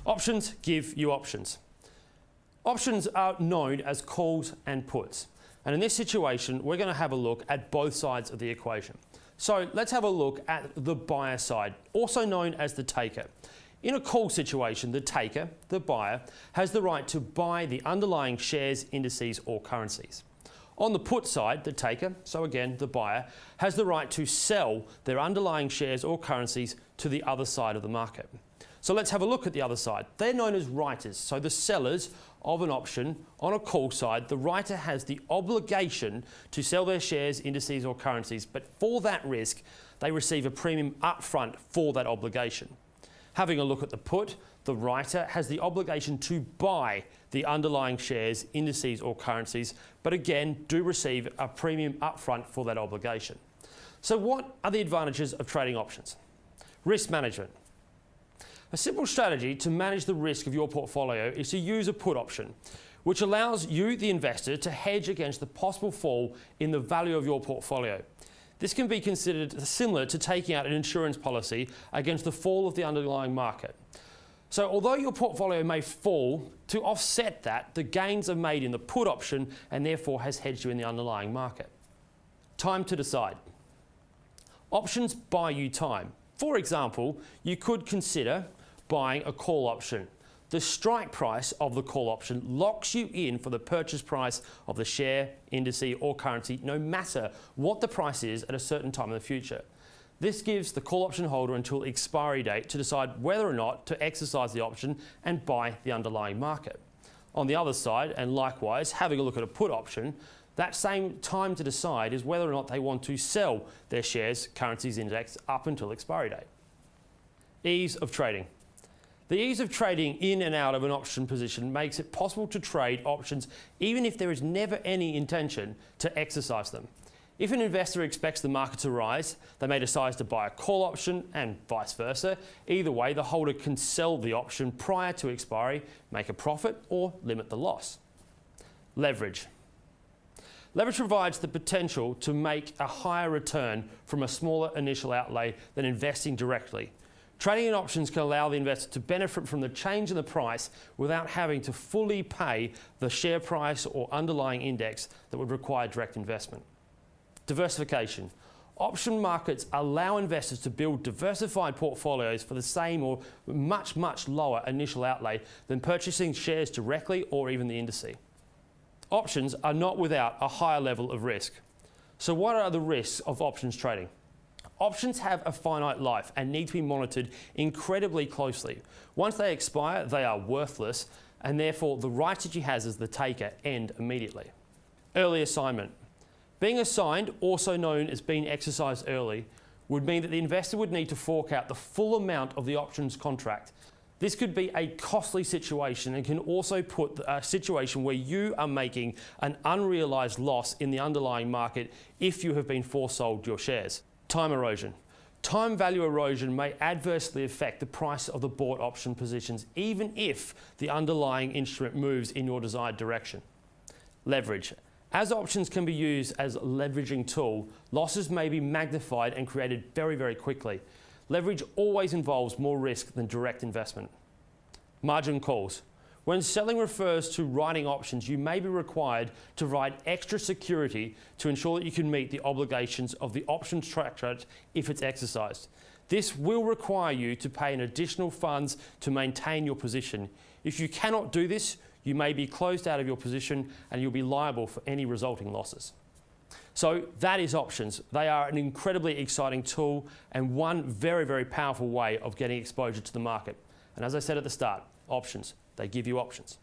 Options give you options. Options are known as calls and puts. And in this situation, we're going to have a look at both sides of the equation. So let's have a look at the buyer side, also known as the taker. In a call situation, the taker, the buyer, has the right to buy the underlying shares, indices or currencies. On the put side, the taker, so again the buyer, has the right to sell their underlying shares or currencies to the other side of the market. So let's have a look at the other side. They're known as writers, so the sellers of an option on a call side, the writer has the obligation to sell their shares, indices or currencies, but for that risk, they receive a premium upfront for that obligation. Having a look at the put, the writer has the obligation to buy the underlying shares, indices or currencies, but again, do receive a premium upfront for that obligation. So what are the advantages of trading options? Risk management. A simple strategy to manage the risk of your portfolio is to use a put option, which allows you, the investor, to hedge against the possible fall in the value of your portfolio. This can be considered similar to taking out an insurance policy against the fall of the underlying market. So although your portfolio may fall, to offset that, the gains are made in the put option and therefore has hedged you in the underlying market. Time to decide. Options buy you time. For example, you could consider buying a call option. The strike price of the call option locks you in for the purchase price of the share, indice or currency, no matter what the price is at a certain time in the future. This gives the call option holder until expiry date to decide whether or not to exercise the option and buy the underlying market. On the other side, and likewise, having a look at a put option, that same time to decide is whether or not they want to sell their shares, currencies, index up until expiry date. Ease of trading. The ease of trading in and out of an option position makes it possible to trade options even if there is never any intention to exercise them. If an investor expects the market to rise, they may decide to buy a call option and vice versa. Either way, the holder can sell the option prior to expiry, make a profit or limit the loss. Leverage. Leverage provides the potential to make a higher return from a smaller initial outlay than investing directly. Trading in options can allow the investor to benefit from the change in the price without having to fully pay the share price or underlying index that would require direct investment. Diversification. Option markets allow investors to build diversified portfolios for the same or much lower initial outlay than purchasing shares directly or even the indice. Options are not without a higher level of risk. So what are the risks of options trading? Options have a finite life and need to be monitored incredibly closely. Once they expire, they are worthless, and therefore the rights that you have as the taker end immediately. Early assignment. Being assigned, also known as being exercised early, would mean that the investor would need to fork out the full amount of the options contract. This could be a costly situation and can also put a situation where you are making an unrealized loss in the underlying market if you have been foresold your shares. Time erosion. Time value erosion may adversely affect the price of the bought option positions even if the underlying instrument moves in your desired direction. Leverage. As options can be used as a leveraging tool, losses may be magnified and created very quickly. Leverage always involves more risk than direct investment. Margin calls. When selling refers to writing options, you may be required to provide extra security to ensure that you can meet the obligations of the option contract if it's exercised. This will require you to pay an additional funds to maintain your position. If you cannot do this, you may be closed out of your position and you'll be liable for any resulting losses. So that is options. They are an incredibly exciting tool and one very powerful way of getting exposure to the market. And as I said at the start, options, they give you options.